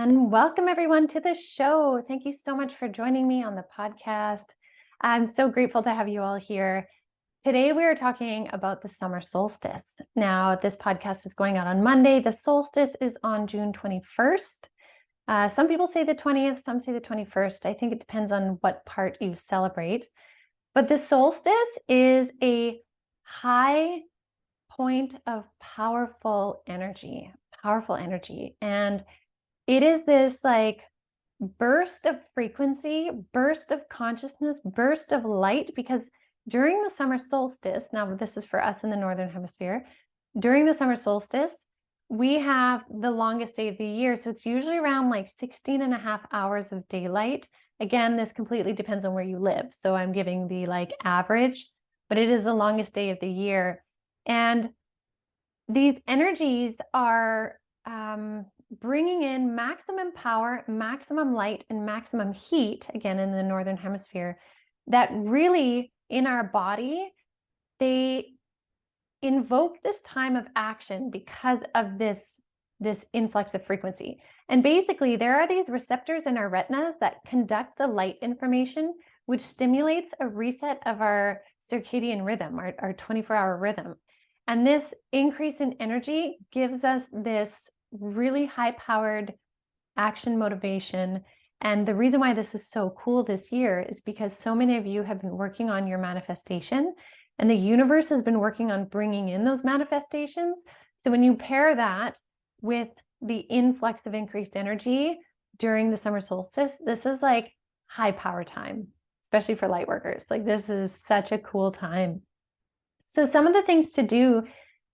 And welcome everyone to the show. Thank you so much for joining me on the podcast. I'm so grateful to have you all here. Today we are talking about the summer solstice. Now, this podcast is going out on Monday. The solstice is on June 21st. Some people say the 20th, some say the 21st. I think it depends on what part you celebrate. But the solstice is a high point of powerful energy. And it is this like burst of frequency, burst of consciousness, burst of light, because during the summer solstice, now this is for us in the Northern Hemisphere, during the summer solstice, we have the longest day of the year. So it's usually around like 16 and a half hours of daylight. Again, this completely depends on where you live. So I'm giving the like average, but it is the longest day of the year. And these energies are bringing in maximum power, maximum light, and maximum heat, again, in the Northern Hemisphere, that really in our body, they invoke this time of action because of this influx of frequency. And basically, there are these receptors in our retinas that conduct the light information, which stimulates a reset of our circadian rhythm, our 24-hour rhythm. And this increase in energy gives us this really high-powered action motivation. And the reason why this is so cool this year is because so many of you have been working on your manifestation, and the universe has been working on bringing in those manifestations. So when you pair that with the influx of increased energy during the summer solstice, this is like high power time, especially for light workers. Like, this is such a cool time. So some of the things to do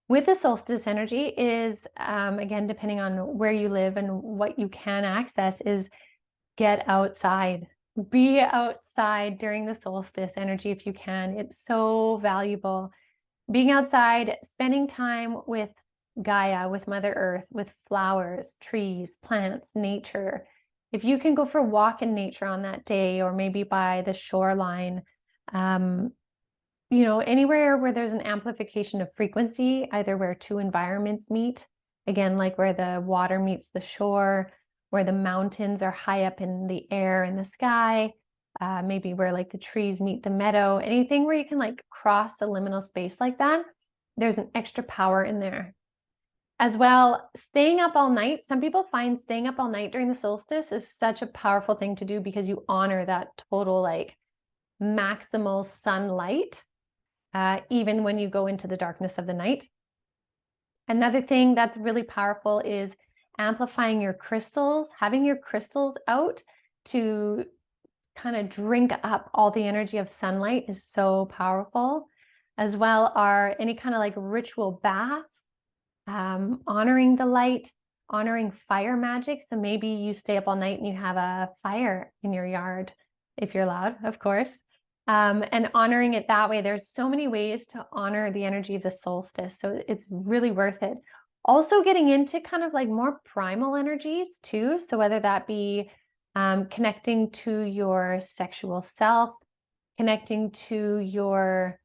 with the solstice energy is, again, depending on where you live and what you can access, is get outside. Be outside during the solstice energy if you can. It's so valuable. Being outside, spending time with Gaia, with Mother Earth, with flowers, trees, plants, nature. If you can go for a walk in nature on that day, or maybe by the shoreline, anywhere where there's an amplification of frequency, either where two environments meet, again, like where the water meets the shore, where the mountains are high up in the air and the sky, maybe where like the trees meet the meadow, anything where you can like cross a liminal space like that, there's an extra power in there. As well, staying up all night. Some people find staying up all night during the solstice is such a powerful thing to do because you honor that total like maximal sunlight, even when you go into the darkness of the night. Another thing that's really powerful is amplifying your crystals, having your crystals out to kind of drink up all the energy of sunlight is so powerful. As well are any kind of like ritual bath, honoring the light, honoring fire magic. So maybe you stay up all night and you have a fire in your yard, if you're allowed, of course. And honoring it that way. There's so many ways to honor the energy of the solstice. So it's really worth it. Also getting into kind of like more primal energies too. So whether that be connecting to your sexual self, connecting to your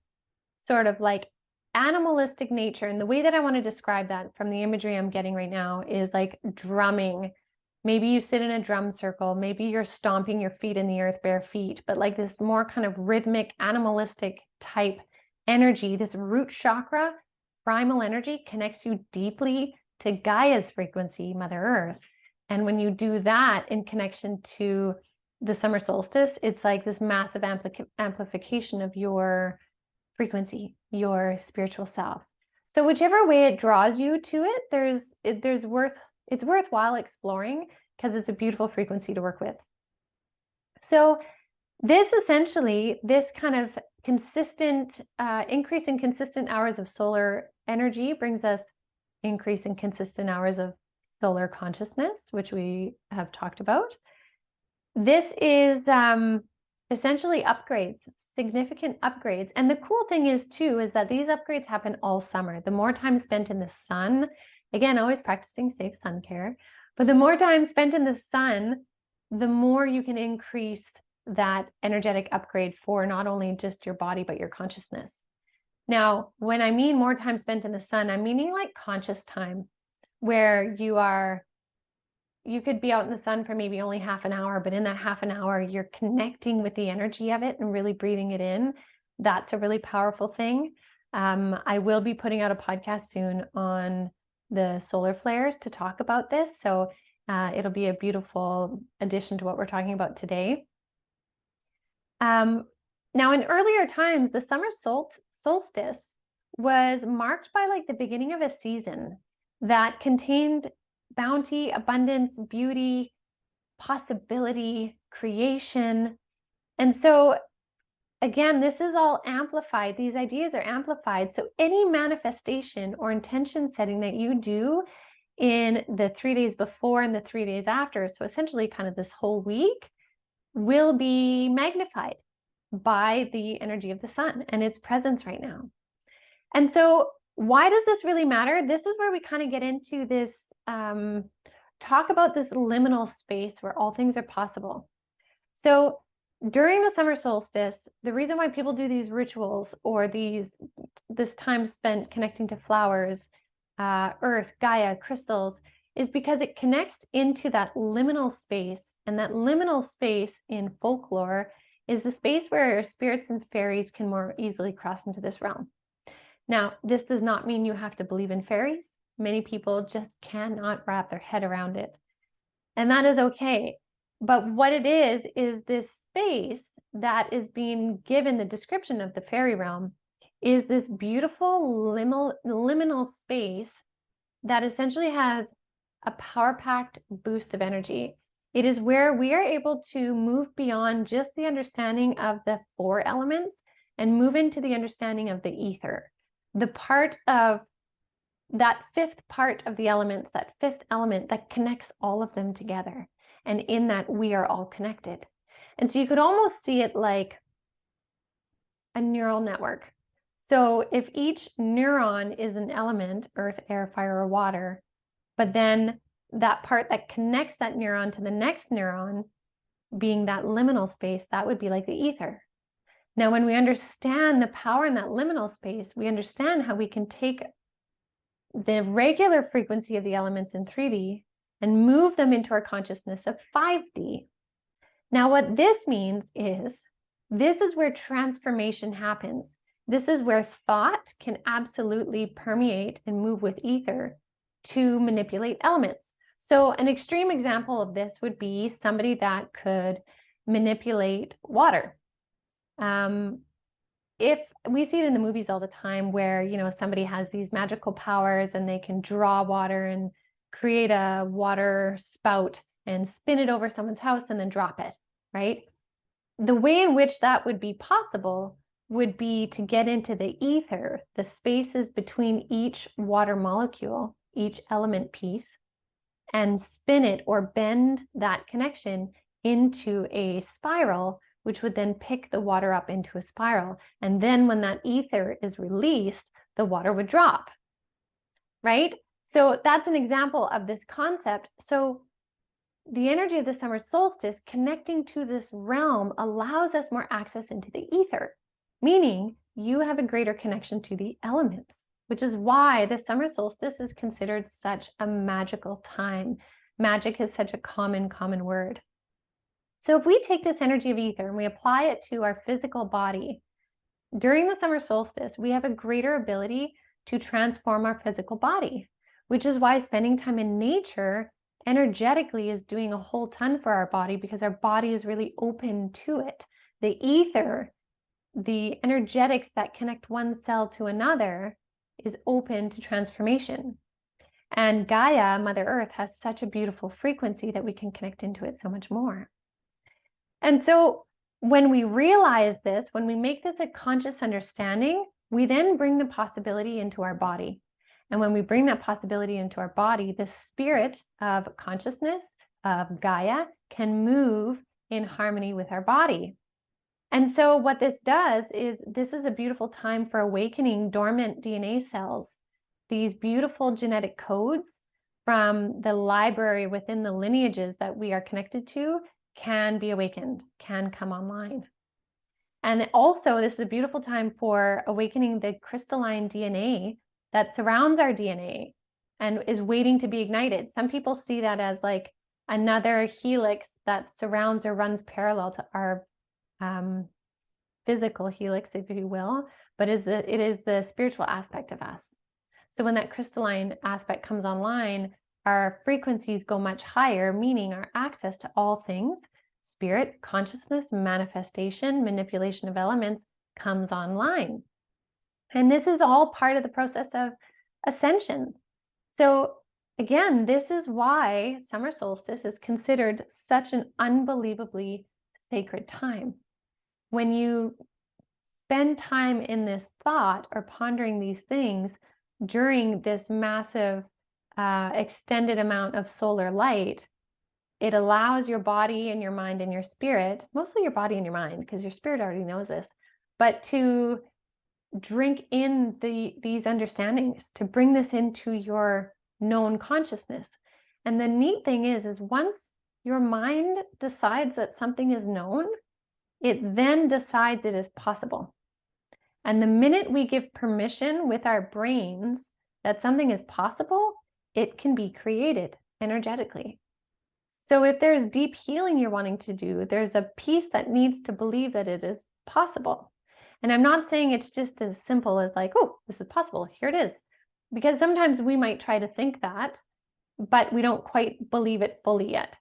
sort of like animalistic nature. And the way that I want to describe that from the imagery I'm getting right now is like drumming. Maybe you sit in a drum circle, maybe you're stomping your feet in the earth, bare feet, but like this more kind of rhythmic, animalistic type energy, this root chakra, primal energy connects you deeply to Gaia's frequency, Mother Earth. And when you do that in connection to the summer solstice, it's like this massive amplification of your frequency, your spiritual self. So whichever way it draws you to it, it's worthwhile exploring because it's a beautiful frequency to work with. So this kind of consistent increase in consistent hours of solar energy brings us increase in consistent hours of solar consciousness, which we have talked about. This is essentially upgrades, significant upgrades. And the cool thing is too, is that these upgrades happen all summer. The more time spent in the sun, again, always practicing safe sun care, but the more time spent in the sun, the more you can increase that energetic upgrade for not only just your body, but your consciousness. Now, when I mean more time spent in the sun, I'm meaning like conscious time, where you are you could be out in the sun for maybe only half an hour, but in that half an hour, you're connecting with the energy of it and really breathing it in. That's a really powerful thing. I will be putting out a podcast soon on the solar flares to talk about this. So it'll be a beautiful addition to what we're talking about today. Now, in earlier times, the summer solstice was marked by like the beginning of a season that contained bounty, abundance, beauty, possibility, creation. And so again, this is all amplified. These ideas are amplified. So any manifestation or intention setting that you do in the 3 days before and the 3 days after, so essentially kind of this whole week, will be magnified by the energy of the sun and its presence right now. And so why does this really matter? This is where we kind of get into this, talk about this liminal space where all things are possible. So during the summer solstice, the reason why people do these rituals or this time spent connecting to flowers, earth, Gaia, crystals, is because it connects into that liminal space. And that liminal space in folklore is the space where spirits and fairies can more easily cross into this realm. Now, this does not mean you have to believe in fairies. Many people just cannot wrap their head around it. And that is okay. But what it is this space that is being given the description of the fairy realm is this beautiful liminal space that essentially has a power-packed boost of energy. It is where we are able to move beyond just the understanding of the 4 elements and move into the understanding of the ether. The part of that 5th part of the elements, that 5th element that connects all of them together. And in that, we are all connected. And so you could almost see it like a neural network. So if each neuron is an element, earth, air, fire, or water, but then that part that connects that neuron to the next neuron being that liminal space, that would be like the ether. Now, when we understand the power in that liminal space, we understand how we can take the regular frequency of the elements in 3D and move them into our consciousness of 5D. Now, what this means is, this is where transformation happens. This is where thought can absolutely permeate and move with ether to manipulate elements. So an extreme example of this would be somebody that could manipulate water. If we see it in the movies all the time where, somebody has these magical powers and they can draw water and create a water spout and spin it over someone's house and then drop it, right? The way in which that would be possible would be to get into the ether, the spaces between each water molecule, each element piece, and spin it or bend that connection into a spiral, which would then pick the water up into a spiral. And then when that ether is released, the water would drop, right? So that's an example of this concept. So the energy of the summer solstice connecting to this realm allows us more access into the ether, meaning you have a greater connection to the elements, which is why the summer solstice is considered such a magical time. Magic is such a common word. So if we take this energy of ether and we apply it to our physical body, during the summer solstice, we have a greater ability to transform our physical body, which is why spending time in nature energetically is doing a whole ton for our body, because our body is really open to it. The ether, the energetics that connect one cell to another, is open to transformation. And Gaia, Mother Earth, has such a beautiful frequency that we can connect into it so much more. And so when we realize this, when we make this a conscious understanding, we then bring the possibility into our body. And when we bring that possibility into our body, the spirit of consciousness of Gaia can move in harmony with our body. And so what this does is, this is a beautiful time for awakening dormant DNA cells. These beautiful genetic codes from the library within the lineages that we are connected to can be awakened, can come online. And also, this is a beautiful time for awakening the crystalline DNA that surrounds our DNA and is waiting to be ignited. Some people see that as like another helix that surrounds or runs parallel to our physical helix, if you will, but it is the spiritual aspect of us. So when that crystalline aspect comes online, our frequencies go much higher, meaning our access to all things, spirit, consciousness, manifestation, manipulation of elements, comes online. And this is all part of the process of ascension. So again, this is why summer solstice is considered such an unbelievably sacred time. When you spend time in this thought or pondering these things during this massive extended amount of solar light, it allows your body and your mind and your spirit, mostly your body and your mind, because your spirit already knows this, but to drink in these understandings, to bring this into your known consciousness. And the neat thing is once your mind decides that something is known, it then decides it is possible. And the minute we give permission with our brains that something is possible, it can be created energetically. So if there's deep healing you're wanting to do, there's a piece that needs to believe that it is possible. And I'm not saying it's just as simple as like, oh, this is possible, here it is. Because sometimes we might try to think that, but we don't quite believe it fully yet.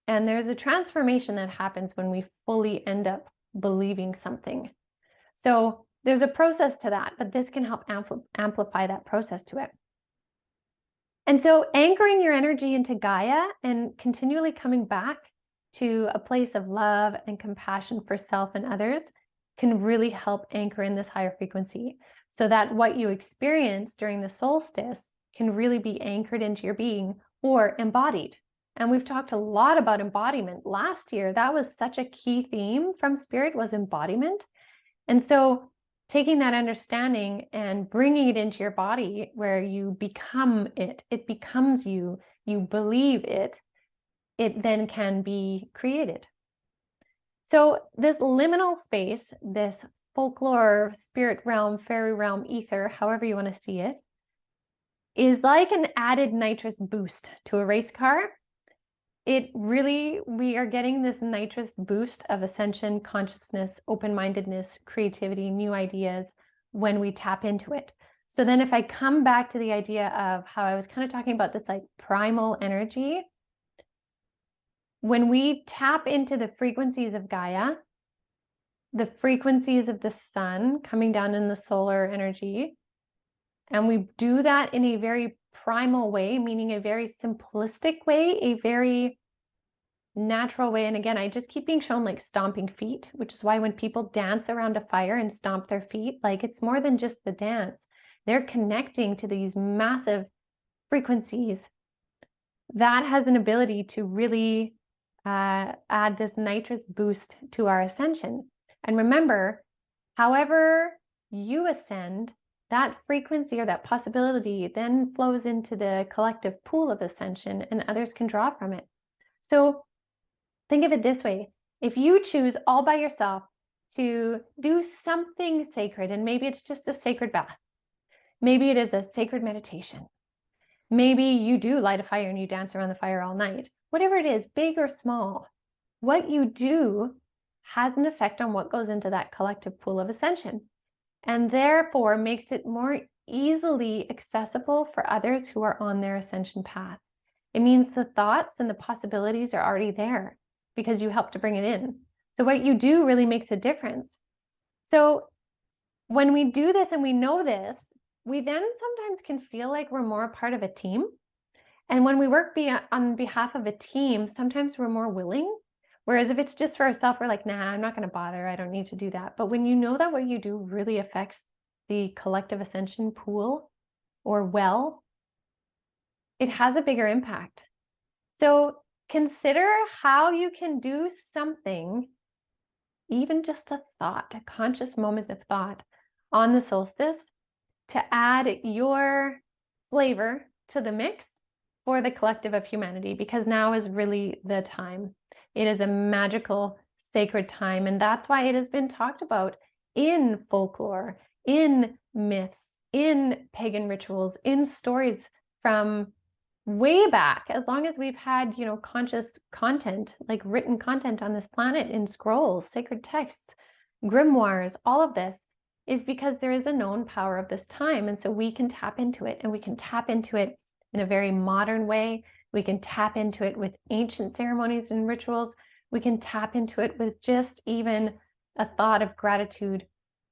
And there's a transformation that happens when we fully end up believing something. So there's a process to that, but this can help amplify that process to it. And so anchoring your energy into Gaia and continually coming back to a place of love and compassion for self and others can really help anchor in this higher frequency, so that what you experience during the solstice can really be anchored into your being or embodied. And we've talked a lot about embodiment. Last year, that was such a key theme from Spirit, was embodiment. And so taking that understanding and bringing it into your body where you become it, it becomes you, you believe it, it then can be created. So this liminal space, this folklore, spirit realm, fairy realm, ether, however you want to see it, is like an added nitrous boost to a race car. We are getting this nitrous boost of ascension, consciousness, open-mindedness, creativity, new ideas when we tap into it. So then if I come back to the idea of how I was kind of talking about this like primal energy, when we tap into the frequencies of Gaia, the frequencies of the sun coming down in the solar energy, and we do that in a very primal way, meaning a very simplistic way, a very natural way. And again, I just keep being shown like stomping feet, which is why when people dance around a fire and stomp their feet, like it's more than just the dance. They're connecting to these massive frequencies. That has an ability to really add this nitrous boost to our ascension. And remember, however you ascend, that frequency or that possibility then flows into the collective pool of ascension and others can draw from it. So think of it this way. If you choose all by yourself to do something sacred, and maybe it's just a sacred bath, maybe it is a sacred meditation, maybe you do light a fire and you dance around the fire all night, whatever it is, big or small, what you do has an effect on what goes into that collective pool of ascension, and therefore makes it more easily accessible for others who are on their ascension path. It means the thoughts and the possibilities are already there because you help to bring it in. So what you do really makes a difference. So when we do this and we know this, we then sometimes can feel like we're more a part of a team. And when we work on behalf of a team, sometimes we're more willing. Whereas if it's just for ourselves, we're like, nah, I'm not going to bother. I don't need to do that. But when you know that what you do really affects the collective ascension pool or well, it has a bigger impact. So consider how you can do something, even just a thought, a conscious moment of thought on the solstice to add your flavor to the mix for the collective of humanity, because now is really the time. It is a magical, sacred time. And that's why it has been talked about in folklore, in myths, in pagan rituals, in stories from way back, as long as we've had, conscious content, like written content on this planet in scrolls, sacred texts, grimoires, all of this is because there is a known power of this time. And so we can tap into it, and we can tap into it in a very modern way. We can tap into it with ancient ceremonies and rituals. We can tap into it with just even a thought of gratitude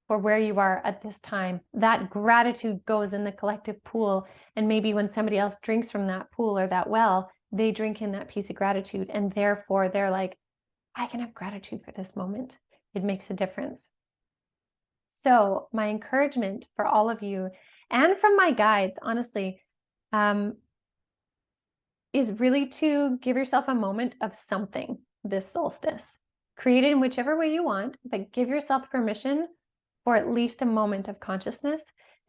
for where you are at this time. That gratitude goes in the collective pool. And maybe when somebody else drinks from that pool or that well, they drink in that piece of gratitude. And therefore they're like, I can have gratitude for this moment. It makes a difference. So my encouragement for all of you, and from my guides, honestly, is really to give yourself a moment of something this solstice. Create it in whichever way you want, but give yourself permission for at least a moment of consciousness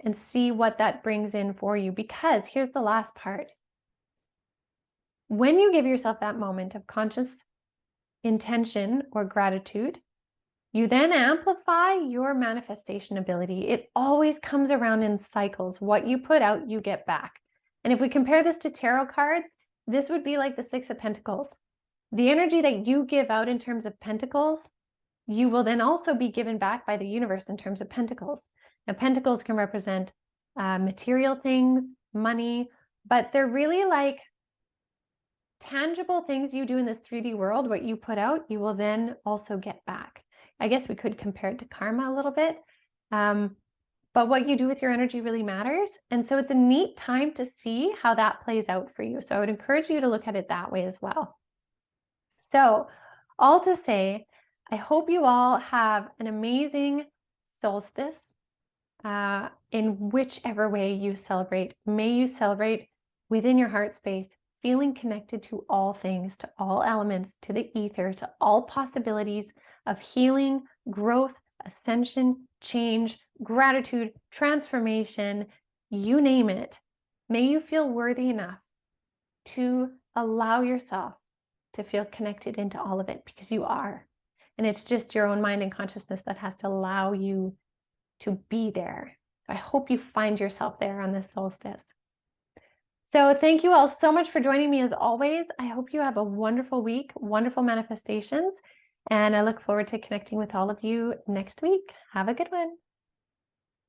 and see what that brings in for you. Because here's the last part. When you give yourself that moment of conscious intention or gratitude, you then amplify your manifestation ability. It always comes around in cycles. What you put out, you get back. And if we compare this to tarot cards, this would be like the Six of Pentacles. The energy that you give out in terms of pentacles, you will then also be given back by the universe in terms of pentacles. Now, pentacles can represent material things, money, but they're really like tangible things you do in this 3D world. What you put out, you will then also get back. I guess we could compare it to karma a little bit. But what you do with your energy really matters. And so it's a neat time to see how that plays out for you. So I would encourage you to look at it that way as well. So all to say, I hope you all have an amazing solstice in whichever way you celebrate. May you celebrate within your heart space, feeling connected to all things, to all elements, to the ether, to all possibilities of healing, growth, ascension, change, gratitude, transformation, you name it. May you feel worthy enough to allow yourself to feel connected into all of it, because you are. And it's just your own mind and consciousness that has to allow you to be there. So I hope you find yourself there on this solstice. So thank you all so much for joining me as always. I hope you have a wonderful week, wonderful manifestations, and I look forward to connecting with all of you next week. Have a good one.